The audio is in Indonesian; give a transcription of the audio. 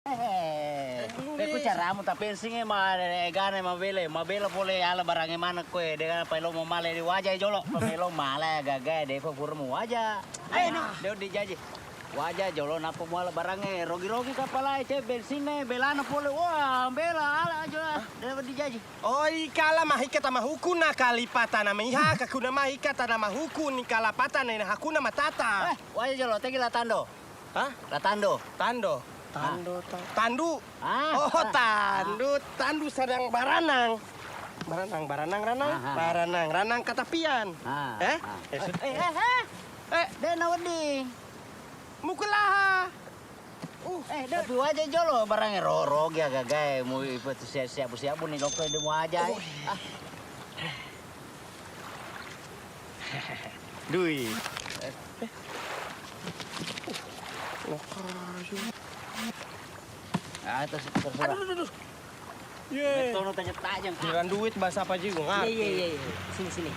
Ku caramu tapi singe ma gane ma bela pole ala barang mana kue dengan pelo mau male di wajah jolo pelo male gaga de fo purmu wajah de di jaji wajah jolo napa mau ala barangnya rogi kapala ce bensine belana pole wah bela ala jolo de di jaji oi kala mahika tama hukuna kali patana miha kakuna mahika tana mahukun kala patana ina hakuna matata wajah jolo tegi latando hah latando tando tandu ah, tandu sedang baranang ranang katapian de nawadi mukulaha tapi wajah jolo barangnya rorog ya gagai mau ikut siap nih lokal di wajah dui terserah. Aduh. Tono tajam-tajam. Giliran duit bahasa apa juga ngerti. Iya. Sini.